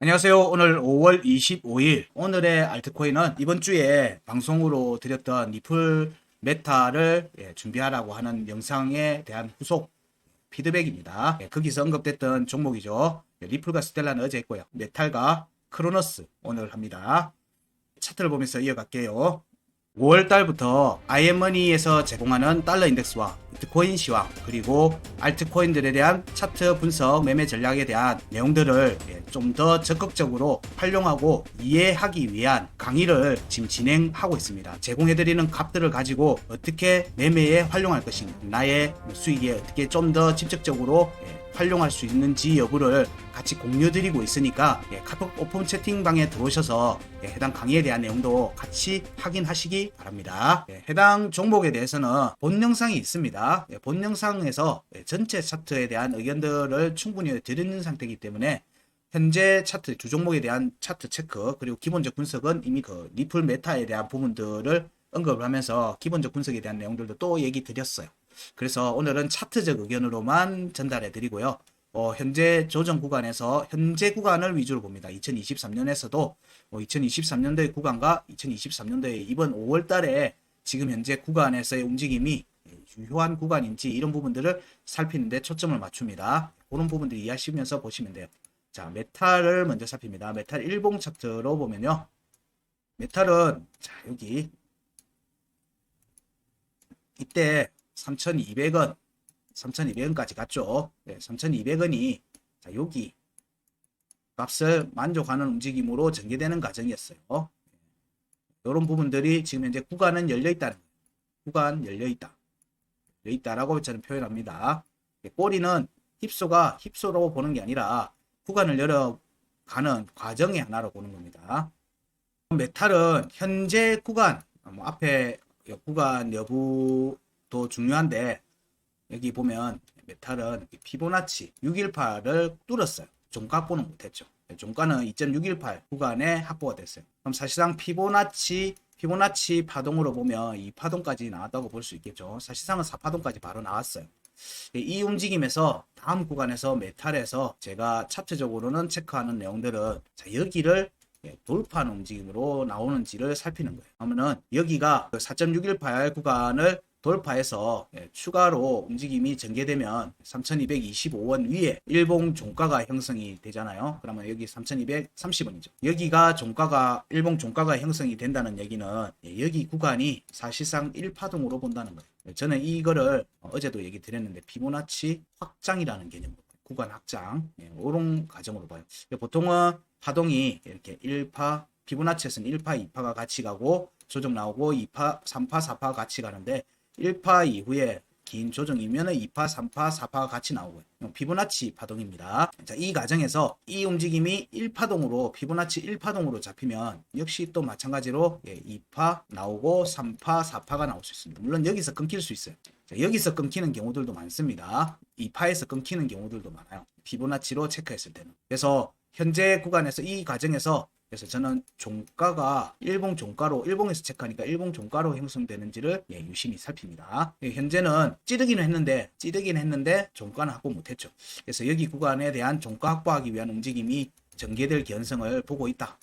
안녕하세요. 오늘 5월 25일 오늘의 알트코인은 이번 주에 방송으로 드렸던 리플 메타를 준비하라고 하는 영상에 대한 후속 피드백입니다. 거기서 언급됐던 종목이죠. 리플과 스텔라는 어제 했고요. 메탈과 크로노스 오늘 합니다. 차트를 보면서 이어갈게요. 5월 달부터 IM머니에서 제공하는 달러 인덱스와 비트코인 시황 그리고 알트코인들에 대한 차트 분석 매매 전략에 대한 내용들을 좀 더 적극적으로 활용하고 이해하기 위한 강의를 지금 진행하고 있습니다. 제공해드리는 값들을 가지고 어떻게 매매에 활용할 것인가, 나의 수익에 어떻게 좀 더 직접적으로 활용할 수 있는지 여부를 같이 공유드리고 있으니까 카톡 오픈 채팅방에 들어오셔서 해당 강의에 대한 내용도 같이 확인하시기 바랍니다. 해당 종목에 대해서는 본 영상이 있습니다. 본 영상에서 전체 차트에 대한 의견들을 충분히 드리는 상태이기 때문에 현재 차트 주 종목에 대한 차트 체크 그리고 기본적 분석은 이미 그 리플 메타에 대한 부분들을 언급을 하면서 기본적 분석에 대한 내용들도 또 얘기 드렸어요. 그래서 오늘은 차트적 의견으로만 전달해 드리고요. 현재 조정 구간에서 현재 구간을 위주로 봅니다. 2023년에서도 2023년도의 구간과 2023년도의 이번 5월 달에 지금 현재 구간에서의 움직임이 유효한 구간인지 이런 부분들을 살피는데 초점을 맞춥니다. 그런 부분들 이해하시면서 보시면 돼요. 자, 메탈을 먼저 살핍니다. 메탈 일봉 차트로 보면요. 메탈은 자, 여기 이때 3,200원 3,200원까지 갔죠. 3,200원이 자, 여기 값을 만족하는 움직임으로 전개되는 과정이었어요. 이런 부분들이 지금 현재 구간은 열려있다는 거예요. 구간 열려있다. 열려있다라고 저는 표현합니다. 꼬리는 힙소로 보는 게 아니라 구간을 열어가는 과정의 하나로 보는 겁니다. 메탈은 현재 구간, 앞에 구간 여부도 중요한데 여기 보면 메탈은 피보나치 618을 뚫었어요. 종가 확보는 못했죠. 종가는 2.618 구간에 확보가 됐어요. 그럼 사실상 피보나치 파동으로 보면 이 파동까지 나왔다고 볼 수 있겠죠. 사실상은 4파동까지 바로 나왔어요. 이 움직임에서 다음 구간에서 메탈에서 제가 차트적으로는 체크하는 내용들은 자, 여기를 돌파하는 움직임으로 나오는지를 살피는 거예요. 그러면은 여기가 4.618 구간을 돌파해서 추가로 움직임이 전개되면 3225원 위에 일봉 종가가 형성이 되잖아요. 그러면 여기 3230원이죠. 여기가 일봉 종가가 형성이 된다는 얘기는 여기 구간이 사실상 1파동으로 본다는 거예요. 저는 이거를 어제도 얘기 드렸는데 피보나치 확장이라는 개념으로 구간 확장 이런 과정으로 봐요. 보통은 파동이 이렇게 1파 피보나치에서는 1파 2파가 같이 가고 조정 나오고 2파 3파 4파 같이 가는데 1파 이후에 긴 조정이면 2파 3파 4파가 같이 나오고요. 피보나치 파동입니다. 자, 이 과정에서 이 움직임이 1파동으로 피보나치 1파동으로 잡히면 역시 또 마찬가지로 2파 나오고 3파 4파가 나올 수 있습니다. 물론 여기서 끊길 수 있어요. 자, 여기서 끊기는 경우들도 많습니다. 2파에서 끊기는 경우들도 많아요. 피보나치로 체크했을 때는. 그래서 현재 구간에서 이 과정에서 그래서 저는 종가가 일봉 종가로 일봉에서 체크하니까 일봉 종가로 형성되는지를 유심히 살핍니다. 현재는 찌르기는 했는데 종가는 확보 못했죠. 그래서 여기 구간에 대한 종가 확보하기 위한 움직임이 전개될 개연성을 보고 있다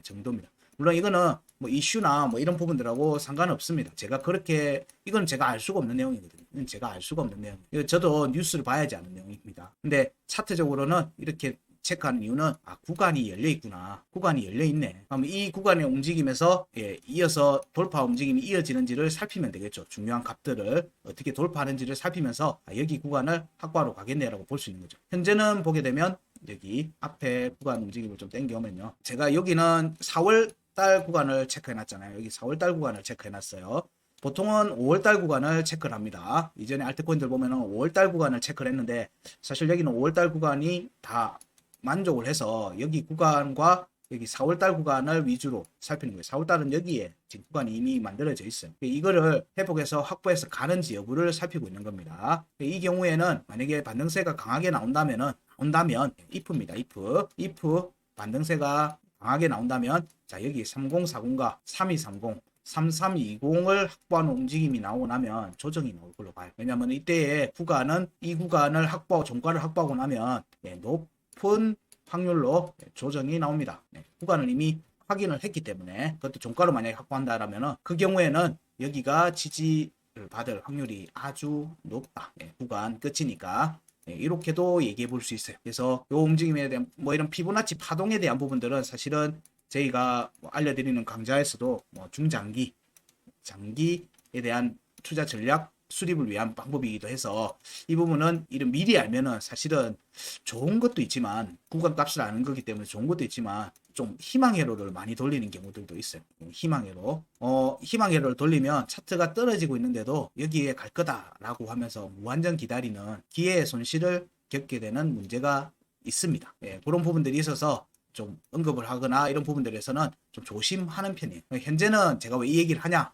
정도입니다. 물론 이거는 뭐 이슈나 뭐 이런 부분들하고 상관없습니다. 이건 제가 알 수가 없는 내용이거든요. 이건 제가 알 수가 없는 내용. 이거 저도 뉴스를 봐야지 아는 내용입니다. 근데 차트적으로는 이렇게 체크하는 이유는 구간이 열려 있구나. 구간이 열려 있네. 그럼 이 구간의 움직임에서 이어서 돌파 움직임이 이어지는지를 살피면 되겠죠. 중요한 값들을 어떻게 돌파하는지를 살피면서 여기 구간을 확보하러 가겠네라고 볼 수 있는 거죠. 현재는 보게 되면 여기 앞에 구간 움직임을 좀 당겨오면요. 제가 여기는 4월 달 구간을 체크해 놨잖아요. 여기 4월 달 구간을 체크해 놨어요. 보통은 5월달 구간을 체크를 합니다. 이전에 알트코인들 보면은 5월달 구간을 체크를 했는데 사실 여기는 5월달 구간이 다 만족을 해서 여기 구간과 여기 4월달 구간을 위주로 살피는 거예요. 4월달은 여기에 지금 구간이 이미 만들어져 있어요. 이거를 회복해서 확보해서 가는지 여부를 살피고 있는 겁니다. 이 경우에는 만약에 반등세가 강하게 나온다면 if입니다. if 반등세가 강하게 나온다면 자 여기 3040과 3230 3320을 확보하는 움직임이 나오고 나면 조정이 나올 걸로 봐요. 왜냐하면 이때의 구간은 이 구간을 종가를 확보하고 나면 높은 확률로 조정이 나옵니다. 구간을 이미 확인을 했기 때문에 그것도 종가로 만약에 확보한다라면 그 경우에는 여기가 지지를 받을 확률이 아주 높다. 구간 끝이니까 이렇게도 얘기해 볼 수 있어요. 그래서 이 움직임에 대한 뭐 이런 피보나치 파동에 대한 부분들은 사실은 저희가 알려드리는 강좌에서도 중장기 장기에 대한 투자 전략 수립을 위한 방법이기도 해서 이 부분은 이런 미리 알면은 사실은 좋은 것도 있지만 구간 값을 아는 거기 때문에 좋은 것도 있지만 좀 희망회로를 많이 돌리는 경우들도 있어요. 희망회로. 희망회로를 돌리면 차트가 떨어지고 있는데도 여기에 갈 거다라고 하면서 무한정 기다리는 기회의 손실을 겪게 되는 문제가 있습니다. 그런 부분들이 있어서 좀 언급을 하거나 이런 부분들에서는 좀 조심하는 편이에요. 현재는 제가 왜 이 얘기를 하냐?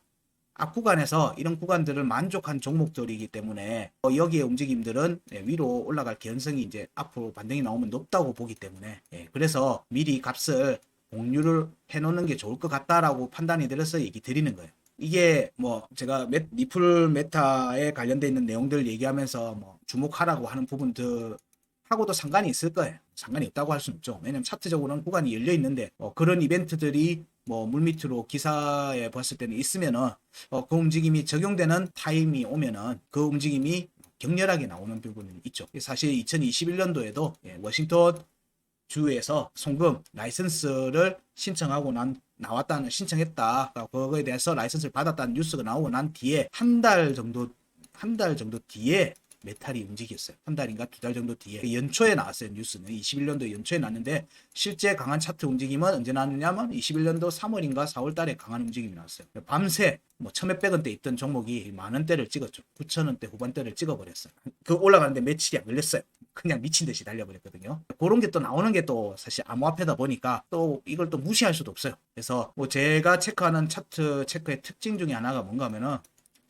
앞 구간에서 이런 구간들을 만족한 종목들이기 때문에 여기에 움직임들은 위로 올라갈 개연성이 이제 앞으로 반등이 나오면 높다고 보기 때문에 그래서 미리 값을 공유를 해놓는 게 좋을 것 같다라고 판단이 들어서 얘기 드리는 거예요. 이게 뭐 제가 리플 메타에 관련돼 있는 내용들 얘기하면서 뭐 주목하라고 하는 부분들 하고도 상관이 있을 거예요. 상관이 없다고 할 수는 없죠. 왜냐면 차트적으로는 구간이 열려 있는데 그런 이벤트들이 뭐 물밑으로 기사에 봤을 때는 있으면은 그 움직임이 적용되는 타임이 오면은 그 움직임이 격렬하게 나오는 부분이 있죠. 사실 2021년도에도 워싱턴 주에서 송금 라이선스를 신청하고 신청했다. 그거에 대해서 라이선스를 받았다는 뉴스가 나오고 난 뒤에 한 달 정도 뒤에 메탈이 움직였어요. 한 달인가 두 달 정도 뒤에 연초에 나왔어요. 뉴스는 21년도 연초에 났는데 실제 강한 차트 움직임은 언제 나왔느냐면 21년도 3월인가 4월 달에 강한 움직임이 나왔어요. 밤새 뭐 1,000몇백원대 있던 종목이 만원대를 찍었죠. 9,000원대 후반대를 찍어버렸어요. 그 올라가는데 며칠이 안 걸렸어요. 그냥 미친 듯이 달려버렸거든요. 그런 게 또 나오는 게 또 사실 암호화폐다 보니까 또 이걸 또 무시할 수도 없어요. 그래서 뭐 제가 체크하는 차트 체크의 특징 중에 하나가 뭔가 하면은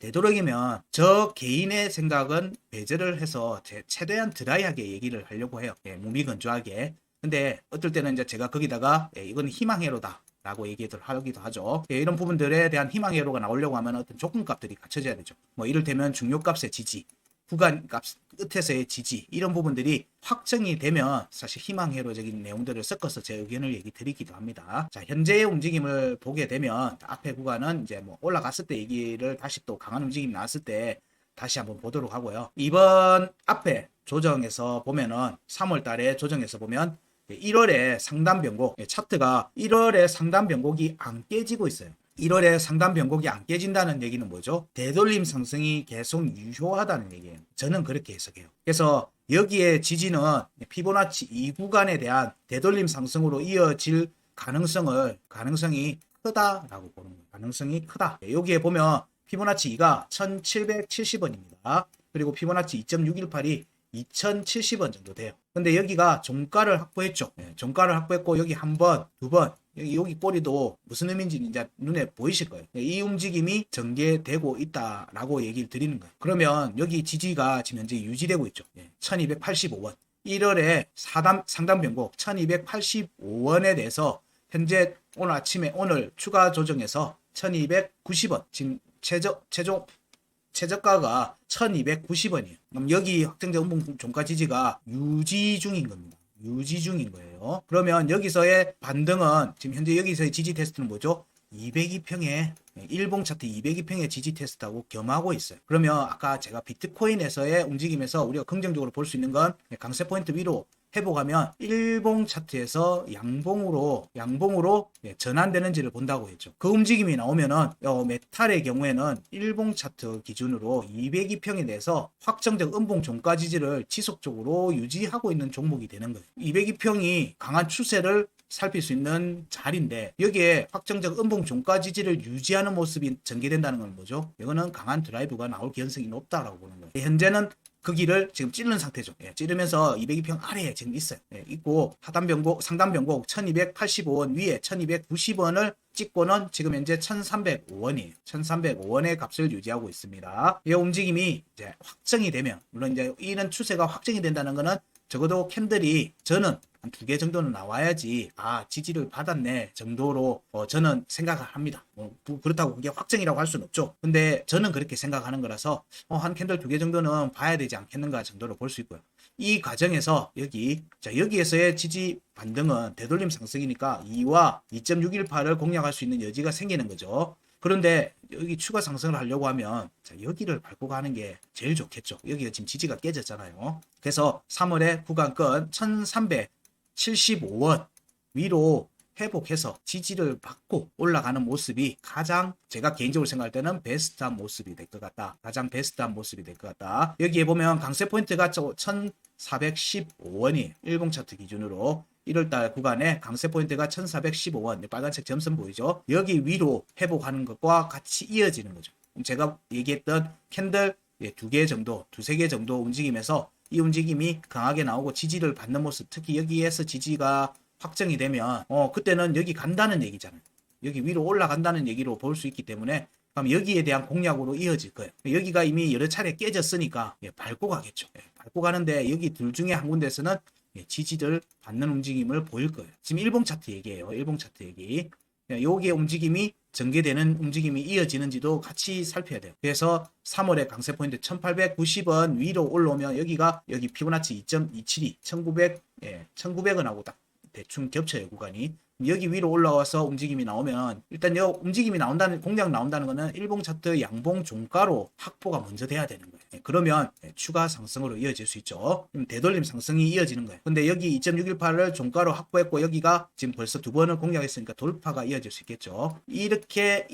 되도록이면 저 개인의 생각은 배제를 해서 최대한 드라이하게 얘기를 하려고 해요. 무미건조하게. 근데 어떨 때는 이제 제가 거기다가 이건 희망회로다 라고 얘기를 하기도 하죠. 이런 부분들에 대한 희망회로가 나오려고 하면 어떤 조건값들이 갖춰져야 되죠. 뭐 이를테면 중요값의 지지, 구간값 끝에서의 지지, 이런 부분들이 확정이 되면 사실 희망회로적인 내용들을 섞어서 제 의견을 얘기 드리기도 합니다. 자, 현재의 움직임을 보게 되면 앞에 구간은 이제 뭐 올라갔을 때 얘기를 다시 또 강한 움직임이 나왔을 때 다시 한번 보도록 하고요. 이번 앞에 조정에서 보면은 3월 달에 조정에서 보면 1월에 상단 변곡, 차트가 1월에 상단 변곡이 안 깨지고 있어요. 1월에 상단 변곡이 안 깨진다는 얘기는 뭐죠? 되돌림 상승이 계속 유효하다는 얘기예요. 저는 그렇게 해석해요. 그래서 여기에 지지는 피보나치 2구간에 대한 되돌림 상승으로 이어질 가능성이 크다라고 보는 거예요. 가능성이 크다. 여기에 보면 피보나치 2가 1770원입니다. 그리고 피보나치 2.618이 2070원 정도 돼요. 근데 여기가 종가를 확보했죠. 종가를 확보했고 여기 한 번, 두 번, 여기 꼬리도 무슨 의미인지 이제 눈에 보이실 거예요. 이 움직임이 전개되고 있다라고 얘기를 드리는 거예요. 그러면 여기 지지가 지금 현재 유지되고 있죠. 1285원. 1월에 상단 변곡 1285원에 대해서 현재 오늘 아침에 오늘 추가 조정해서 1290원. 지금 최저가가 1290원이에요. 그럼 여기 확정적 음봉 종가 지지가 유지 중인 겁니다. 유지 중인 거예요. 그러면 여기서의 반등은 지금 현재 여기서의 지지 테스트는 뭐죠? 202평의 일봉 차트 202평의 지지 테스트하고 겸하고 있어요. 그러면 아까 제가 비트코인에서의 움직임에서 우리가 긍정적으로 볼 수 있는 건 강세 포인트 위로 회복하면 일봉 차트에서 양봉으로 전환되는지를 본다고 했죠. 그 움직임이 나오면은 메탈의 경우에는 일봉 차트 기준으로 202평에 대해서 확정적 음봉 종가 지지를 지속적으로 유지하고 있는 종목이 되는 거예요. 202평이 강한 추세를 살필 수 있는 자리인데 여기에 확정적 음봉 종가 지지를 유지하는 모습이 전개된다는 건 뭐죠? 이거는 강한 드라이브가 나올 개연성이 높다라고 보는 거예요. 현재는 그 길을 지금 찌르는 상태죠. 찌르면서 202평 아래에 지금 있어요. 있고 하단 변곡, 상단 변곡 1285원 위에 1290원을 찍고는 지금 현재 1305원이에요. 1305원의 값을 유지하고 있습니다. 이 움직임이 이제 확정이 되면, 물론 이제 이런 추세가 확정이 된다는 거는 적어도 캔들이 저는 한 2개 정도는 나와야지 지지를 받았네 정도로 저는 생각을 합니다. 그렇다고 그게 확정이라고 할 수는 없죠. 근데 저는 그렇게 생각하는 거라서 한 캔들 2개 정도는 봐야 되지 않겠는가 정도로 볼 수 있고요. 이 과정에서 여기에서의 지지 반등은 되돌림 상승이니까 2와 2.618을 공략할 수 있는 여지가 생기는 거죠. 그런데 여기 추가 상승을 하려고 하면 여기를 밟고 가는 게 제일 좋겠죠. 여기가 지금 지지가 깨졌잖아요. 그래서 3월에 구간권 1375원 위로 회복해서 지지를 받고 올라가는 모습이 가장 제가 개인적으로 생각할 때는 베스트한 모습이 될 것 같다. 가장 베스트한 모습이 될 것 같다. 여기에 보면 강세 포인트가 1415원이 일봉 차트 기준으로 1월달 구간에 강세 포인트가 1415원, 빨간색 점선 보이죠? 여기 위로 회복하는 것과 같이 이어지는 거죠. 제가 얘기했던 캔들 2개 정도, 2-3개 정도 움직임에서 이 움직임이 강하게 나오고 지지를 받는 모습, 특히 여기에서 지지가 확정이 되면 그때는 여기 간다는 얘기잖아요. 여기 위로 올라간다는 얘기로 볼 수 있기 때문에 그럼 여기에 대한 공략으로 이어질 거예요. 여기가 이미 여러 차례 깨졌으니까 밟고 가겠죠. 밟고 가는데 여기 둘 중에 한 군데에서는 지지를 받는 움직임을 보일 거예요. 지금 일봉 차트 얘기예요. 일봉 차트 얘기. 여기에 움직임이 전개되는 움직임이 이어지는지도 같이 살펴야 돼요. 그래서 3월에 강세 포인트 1890원 위로 올라오면 여기 피보나치 2.272 1900원하고 딱 대충 겹쳐요. 구간이. 여기 위로 올라와서 움직임이 나오면 일단 이 움직임이 나온다는 공략 나온다는 거는 일봉 차트 양봉 종가로 확보가 먼저 돼야 되는 거예요. 그러면 추가 상승으로 이어질 수 있죠. 되돌림 상승이 이어지는 거예요. 근데 여기 2.618을 종가로 확보했고 여기가 지금 벌써 2번을 공략했으니까 돌파가 이어질 수 있겠죠. 이렇게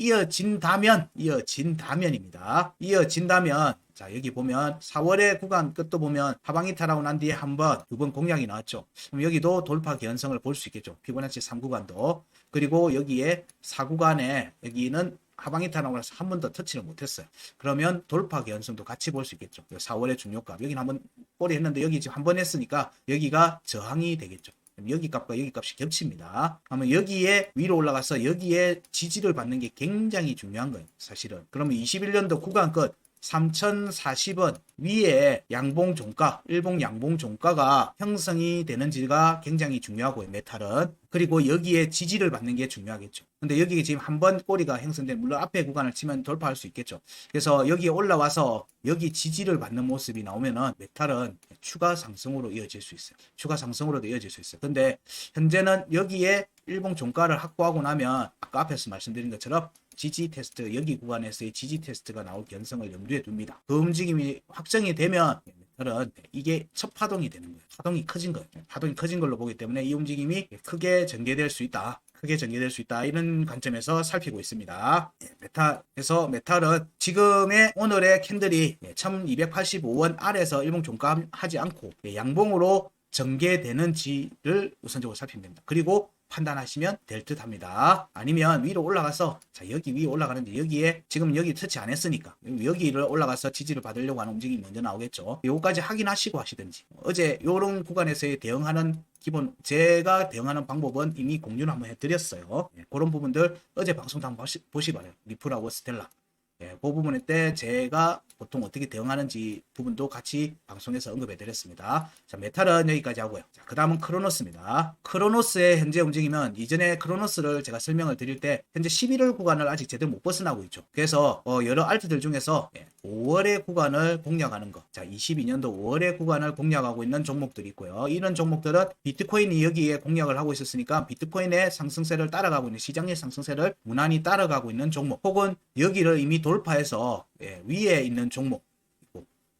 이어진다면입니다. 이어진다면 자, 여기 보면 4월의 구간 끝도 보면 하방 이탈하고 난 뒤에 한 번, 2번 공략이 나왔죠. 그럼 여기도 돌파 개연성을 볼 수 있겠죠. 피보나치 3구간도. 그리고 여기에 4구간에 여기는 하방 이탈하고 나서 한 번 더 터치를 못했어요. 그러면 돌파 개연성도 같이 볼 수 있겠죠. 4월의 중요값. 여기는 한번 꼬리 했는데 여기 지금 한 번 했으니까 여기가 저항이 되겠죠. 여기 값과 여기 값이 겹칩니다. 그러면 여기에 위로 올라가서 여기에 지지를 받는 게 굉장히 중요한 거예요. 사실은. 그러면 21년도 구간 끝 3040원 위에 양봉 종가, 일봉 양봉 종가가 형성이 되는지가 굉장히 중요하고요. 메탈은. 그리고 여기에 지지를 받는 게 중요하겠죠. 근데 여기 지금 한 번 꼬리가 형성된, 물론 앞에 구간을 치면 돌파할 수 있겠죠. 그래서 여기에 올라와서 여기 지지를 받는 모습이 나오면은 메탈은 추가 상승으로 이어질 수 있어요. 추가 상승으로도 이어질 수 있어요. 근데 현재는 여기에 일봉 종가를 확보하고 나면 아까 앞에서 말씀드린 것처럼 지지 테스트, 여기 구간에서의 지지 테스트가 나올 개연성을 염두에 둡니다. 그 움직임이 확정이 되면 메탈은 이게 첫 파동이 되는 거예요. 파동이 커진 거예요. 파동이 커진 걸로 보기 때문에 이 움직임이 크게 전개될 수 있다. 크게 전개될 수 있다. 이런 관점에서 살피고 있습니다. 메탈에서 메탈은 지금의 오늘의 캔들이 1285원 아래에서 일봉 종가하지 않고 양봉으로 전개되는지를 우선적으로 살피면 됩니다. 그리고 판단하시면 될 듯 합니다. 아니면 위로 올라가서 자 여기 위에 올라가는데 여기에 지금 여기 터치 안 했으니까 여기를 올라가서 지지를 받으려고 하는 움직임이 먼저 나오겠죠. 요거까지 확인하시고 하시든지 어제 요런 구간에서의 대응하는 기본 제가 대응하는 방법은 이미 공유를 한번 해드렸어요. 그런 부분들 어제 방송도 한번 보시 바래요. 리플하고 스텔라. 그 부분에 때 제가 보통 어떻게 대응하는지 부분도 같이 방송에서 언급해 드렸습니다. 자, 메탈은 여기까지 하고요. 자, 그 다음은 크로노스입니다. 크로노스의 현재 움직임은 이전에 크로노스를 제가 설명을 드릴 때 현재 11월 구간을 아직 제대로 못 벗어나고 있죠. 그래서 여러 알트들 중에서 5월의 구간을 공략하는 거. 자, 22년도 5월의 구간을 공략하고 있는 종목들이 있고요. 이런 종목들은 비트코인이 여기에 공략을 하고 있었으니까 비트코인의 상승세를 따라가고 있는 시장의 상승세를 무난히 따라가고 있는 종목 혹은 여기를 이미 돌파해서 위에 있는 종목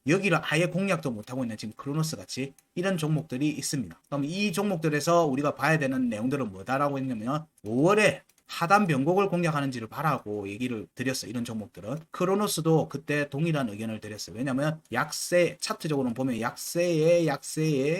여기를 아예 공략도 못하고 있는 지금 크로노스 같이 이런 종목들이 있습니다. 그럼 이 종목들에서 우리가 봐야 되는 내용들은 뭐다라고 했냐면 5월에 하단 변곡을 공략하는지를 바라고 얘기를 드렸어요. 이런 종목들은. 크로노스도 그때 동일한 의견을 드렸어요. 왜냐하면 약세, 차트적으로는 보면 약세의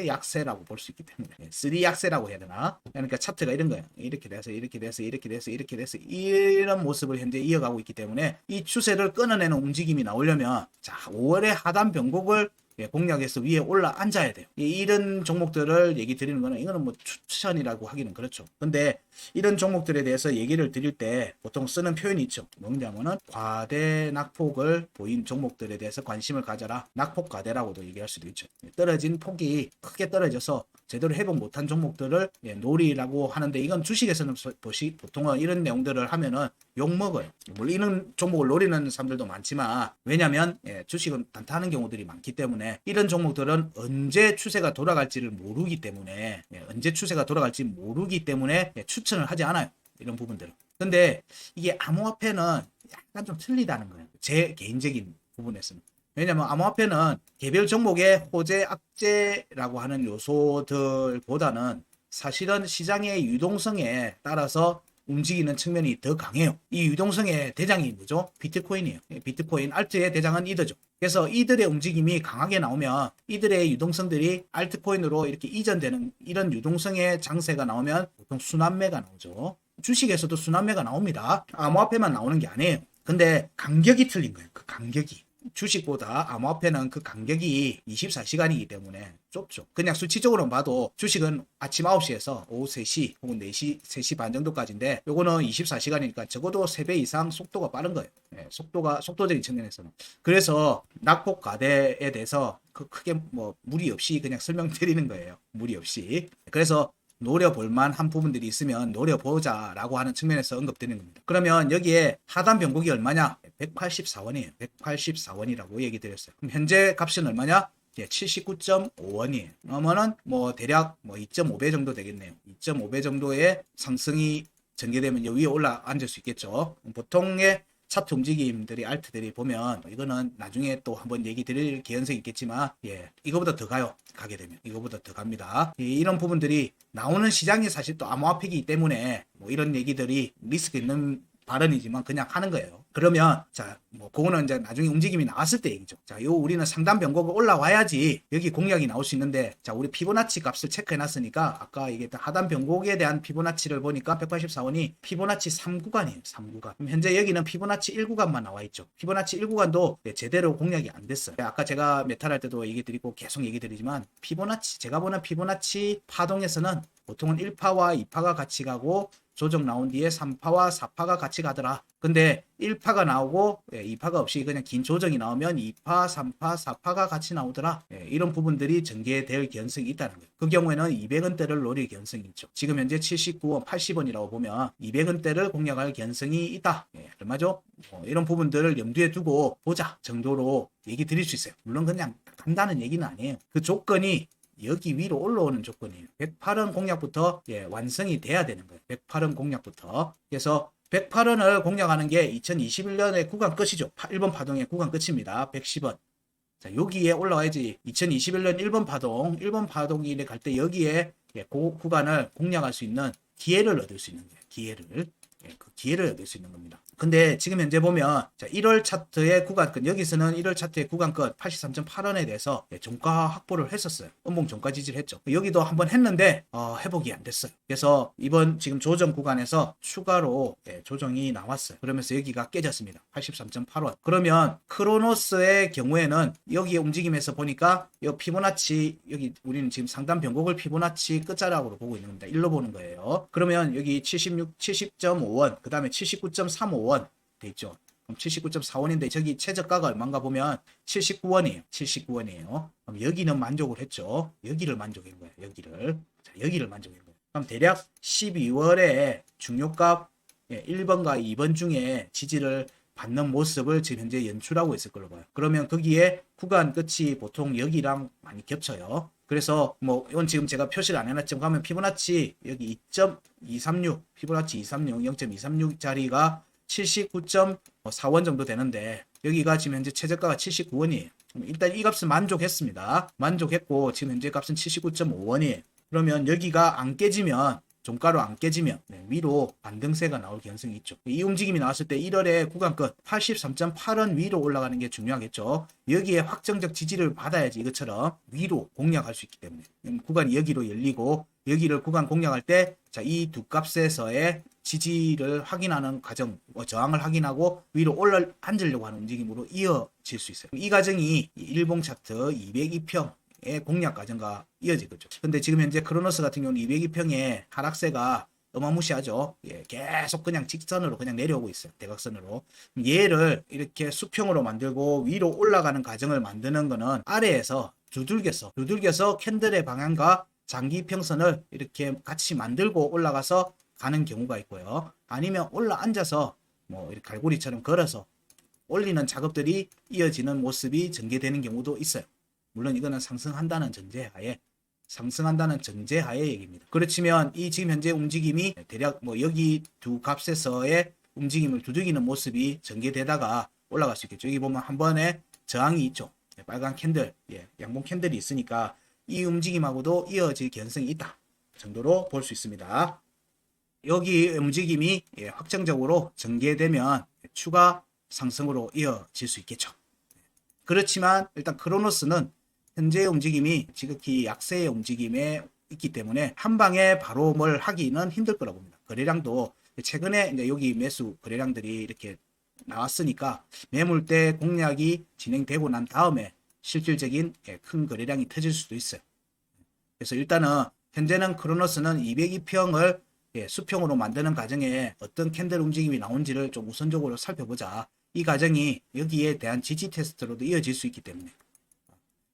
약세라고 볼 수 있기 때문에 3약세라고 해야 되나? 그러니까 차트가 이런 거예요. 이렇게 돼서 이렇게 돼서 이렇게 돼서 이렇게 돼서 이런 모습을 현재 이어가고 있기 때문에 이 추세를 끊어내는 움직임이 나오려면 자 5월에 하단 변곡을 공략해서 위에 올라 앉아야 돼요. 이런 종목들을 얘기 드리는 거는 이거는 뭐 추천이라고 하기는 그렇죠. 근데 이런 종목들에 대해서 얘기를 드릴 때 보통 쓰는 표현이 있죠. 뭐냐면은 과대 낙폭을 보인 종목들에 대해서 관심을 가져라. 낙폭 과대라고도 얘기할 수도 있죠. 떨어진 폭이 크게 떨어져서 제대로 회복 못한 종목들을 놀이라고 하는데, 이건 주식에서는 보통은 이런 내용들을 하면은 욕먹어요. 물론 이런 종목을 노리는 사람들도 많지만, 왜냐면 주식은 단타하는 경우들이 많기 때문에 이런 종목들은 언제 추세가 돌아갈지를 모르기 때문에 추천을 하지 않아요. 이런 부분들은. 근데 이게 암호화폐는 약간 좀 틀리다는 거예요. 제 개인적인 부분에서는. 왜냐면 암호화폐는 개별 종목의 호재, 악재라고 하는 요소들보다는 사실은 시장의 유동성에 따라서 움직이는 측면이 더 강해요. 이 유동성의 대장이 뭐죠? 비트코인이에요. 비트코인, 알트의 대장은 이더죠. 그래서 이들의 움직임이 강하게 나오면 이들의 유동성들이 알트코인으로 이렇게 이전되는 이런 유동성의 장세가 나오면 보통 순환매가 나오죠. 주식에서도 순환매가 나옵니다. 암호화폐만 나오는 게 아니에요. 근데 간격이 틀린 거예요. 그 간격이. 주식보다 암호화폐는 그 간격이 24시간이기 때문에 좁죠. 그냥 수치적으로 봐도 주식은 아침 9시에서 오후 3시 혹은 4시, 3시 반 정도까지인데, 요거는 24시간이니까 적어도 3배 이상 속도가 빠른 거예요. 속도적인 측면에서는. 그래서 낙폭 과대에 대해서 크게 뭐 무리 없이 그냥 설명드리는 거예요. 무리 없이. 그래서 노려볼만 한 부분들이 있으면 노려보자라고 하는 측면에서 언급드리는 겁니다. 그러면 여기에 하단 변곡이 얼마냐? 184원이에요. 184원이라고 얘기 드렸어요. 그럼 현재 값은 얼마냐? 79.5원이에요. 그러면은 뭐 대략 뭐 2.5배 정도 되겠네요. 2.5배 정도의 상승이 전개되면 위에 올라앉을 수 있겠죠. 보통의 차트 움직임들이 알트들이 보면 이거는 나중에 또 한번 얘기 드릴 개연성이 있겠지만, 이거보다 더 가요. 가게 되면 이거보다 더 갑니다. 이런 부분들이 나오는 시장이 사실 또 암호화폐이기 때문에 뭐 이런 얘기들이 리스크 있는 발언이지만 그냥 하는 거예요. 그러면 뭐 그거는 이제 나중에 움직임이 나왔을 때 얘기죠. 요 우리는 상단 변곡이 올라와야지 여기 공략이 나올 수 있는데, 우리 피보나치 값을 체크해 놨으니까 아까 얘기했던 하단 변곡에 대한 피보나치를 보니까 184원이 피보나치 3구간이에요. 3구간. 그럼 현재 여기는 피보나치 1구간만 나와 있죠. 피보나치 1구간도 제대로 공략이 안 됐어요. 아까 제가 메탈 할 때도 얘기 드리고 계속 얘기 드리지만, 제가 보는 피보나치 파동에서는 보통은 1파와 2파가 같이 가고 조정 나온 뒤에 3파와 4파가 같이 가더라. 근데 1파가 나오고 2파가 없이 그냥 긴 조정이 나오면 2파, 3파, 4파가 같이 나오더라. 이런 부분들이 전개될 개연성이 있다는 거예요. 그 경우에는 200원대를 노릴 개연성이 있죠. 지금 현재 79원, 80원이라고 보면 200원대를 공략할 개연성이 있다. 얼마죠? 이런 부분들을 염두에 두고 보자 정도로 얘기 드릴 수 있어요. 물론 그냥 간다는 얘기는 아니에요. 그 조건이 여기 위로 올라오는 조건이에요. 108원 공략부터 완성이 돼야 되는 거예요. 108원 공략부터. 그래서 108원을 공략하는 게 2021년의 구간 끝이죠. 1번 파동의 구간 끝입니다. 110원. 자, 여기에 올라와야지 2021년 1번 파동이 갈 때 여기에 그 구간을 공략할 수 있는 기회를 얻을 수 있는 거예요. 그 기회를 얻을 수 있는 겁니다. 근데 지금 현재 보면 1월 차트의 구간끝, 여기서는 1월 차트의 구간끝 83.8원에 대해서 종가 확보를 했었어요. 음봉 종가 지지를 했죠. 여기도 한번 했는데 회복이 안 됐어요. 그래서 이번 지금 조정 구간에서 추가로 조정이 나왔어요. 그러면서 여기가 깨졌습니다. 83.8원. 그러면 크로노스의 경우에는 여기에 움직임에서 보니까 이 피보나치, 여기 우리는 지금 상단 변곡을 피보나치 끝자락으로 보고 있는 겁니다. 1로 보는 거예요. 그러면 여기 70.5원, 그 다음에 79.35원 돼 있죠. 그럼 79.4원인데 저기 최저가가 얼마인가 보면 79원이에요. 79원이에요. 그럼 여기는 만족을 했죠. 여기를 만족한 거예요. 여기를 만족한 거예요. 그럼 대략 12월에 중요값 1번과 2번 중에 지지를 받는 모습을 지금 현재 연출하고 있을 걸로 봐요. 그러면 거기에 구간 끝이 보통 여기랑 많이 겹쳐요. 그래서 뭐 이건 지금 제가 표시를 안 해놨지만 가면 피보나치 여기 2.236 피보나치 236 0.236 자리가 79.4원 정도 되는데, 여기가 지금 현재 최저가가 79원이에요. 일단 이 값은 만족했습니다. 만족했고 지금 현재 값은 79.5원이에요. 그러면 여기가 안 깨지면, 종가로 안 깨지면 위로 반등세가 나올 가능성이 있죠. 이 움직임이 나왔을 때 1월에 구간끝 83.8원 위로 올라가는 게 중요하겠죠. 여기에 확정적 지지를 받아야지 이것처럼 위로 공략할 수 있기 때문에 구간이 여기로 열리고, 여기를 구간 공략할 때 이 두 값에서의 지지를 확인하는 과정, 저항을 확인하고 위로 올라앉으려고 하는 움직임으로 이어질 수 있어요. 이 과정이 일봉 차트 202평의 공략 과정과 이어지겠죠. 근데 지금 현재 크로노스 같은 경우는 202평의 하락세가 어마무시하죠. 계속 그냥 직선으로 그냥 내려오고 있어요. 대각선으로. 얘를 이렇게 수평으로 만들고 위로 올라가는 과정을 만드는 거는 아래에서 두들겨서 캔들의 방향과 장기 평선을 이렇게 같이 만들고 올라가서 가는 경우가 있고요. 아니면 올라 앉아서 뭐 이렇게 갈고리처럼 걸어서 올리는 작업들이 이어지는 모습이 전개되는 경우도 있어요. 물론 이거는 상승한다는 전제하에 얘기입니다. 그렇지만 이 지금 현재 움직임이 대략 뭐 여기 두 값에서의 움직임을 두들기는 모습이 전개되다가 올라갈 수 있겠죠. 여기 보면 한 번에 저항이 있죠. 빨간 캔들, 양봉 캔들이 있으니까 이 움직임하고도 이어질 개연성이 있다 정도로 볼 수 있습니다. 여기 움직임이 확정적으로 전개되면 추가 상승으로 이어질 수 있겠죠. 그렇지만 일단 크로노스는 현재의 움직임이 지극히 약세의 움직임에 있기 때문에 한 방에 바로 뭘 하기는 힘들 거라고 봅니다. 거래량도 최근에 이제 여기 매수 거래량들이 이렇게 나왔으니까 매물대 공략이 진행되고 난 다음에 실질적인 큰 거래량이 터질 수도 있어요. 그래서 일단은 현재는 크로노스는 202평을 수평으로 만드는 과정에 어떤 캔들 움직임이 나온지를 좀 우선적으로 살펴보자. 이 과정이 여기에 대한 지지 테스트로도 이어질 수 있기 때문에.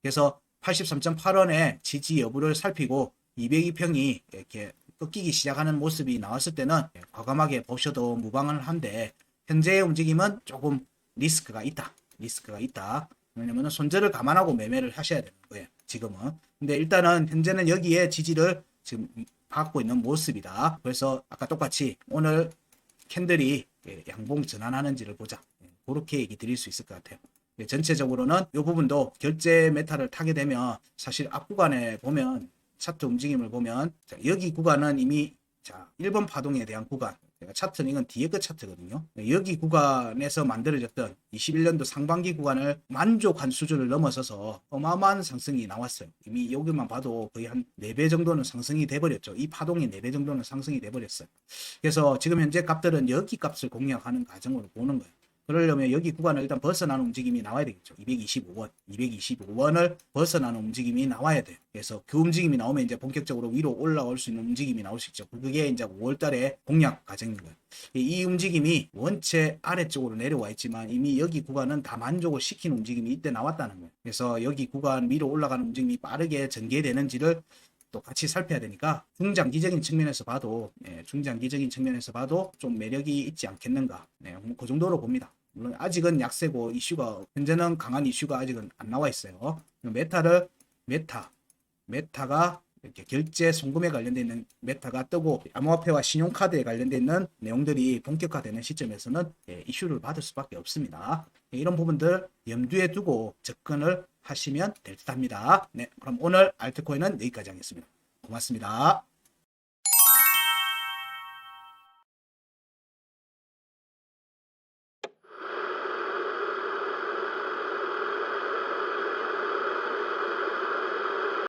그래서 83.8원의 지지 여부를 살피고 202평이 이렇게 꺾이기 시작하는 모습이 나왔을 때는 과감하게 보셔도 무방을 한데, 현재의 움직임은 조금 리스크가 있다. 왜냐면 손절을 감안하고 매매를 하셔야 되는 거예요, 지금은. 근데 일단은 현재는 여기에 지지를 지금 받고 있는 모습이다. 그래서 아까 똑같이 오늘 캔들이 양봉 전환하는지를 보자. 그렇게 얘기 드릴 수 있을 것 같아요. 전체적으로는 이 부분도 결제 메타를 타게 되면 사실 앞 구간에 보면 차트 움직임을 보면 여기 구간은 이미 1번 파동에 대한 구간, 차트는 이건 뒤에 그 차트거든요. 여기 구간에서 만들어졌던 21년도 상반기 구간을 만족한 수준을 넘어서서 어마어마한 상승이 나왔어요. 이미 여기만 봐도 거의 한 4배 정도는 상승이 돼버렸죠. 이 파동이 4배 정도는 상승이 돼버렸어요. 그래서 지금 현재 값들은 여기 값을 공략하는 과정으로 보는 거예요. 그러려면 여기 구간을 일단 벗어나는 움직임이 나와야 되겠죠. 225원을 벗어나는 움직임이 나와야 돼요. 그래서 그 움직임이 나오면 이제 본격적으로 위로 올라올 수 있는 움직임이 나올 수 있죠. 그게 이제 5월달에 공략 과정인 거예요. 이 움직임이 원체 아래쪽으로 내려와 있지만 이미 여기 구간은 다 만족을 시키는 움직임이 이때 나왔다는 거예요. 그래서 여기 구간 위로 올라가는 움직임이 빠르게 전개되는지를 또 같이 살펴야 되니까 중장기적인 측면에서 봐도 좀 매력이 있지 않겠는가. 그 정도로 봅니다. 물론 아직은 약세고 이슈가, 현재는 강한 이슈가 아직은 안 나와 있어요. 메타가 이렇게 결제 송금에 관련돼 있는 메타가 뜨고 암호화폐와 신용카드에 관련돼 있는 내용들이 본격화되는 시점에서는 이슈를 받을 수밖에 없습니다. 이런 부분들 염두에 두고 접근을 하시면 될 듯합니다. 그럼 오늘 알트코인은 여기까지 하겠습니다. 고맙습니다.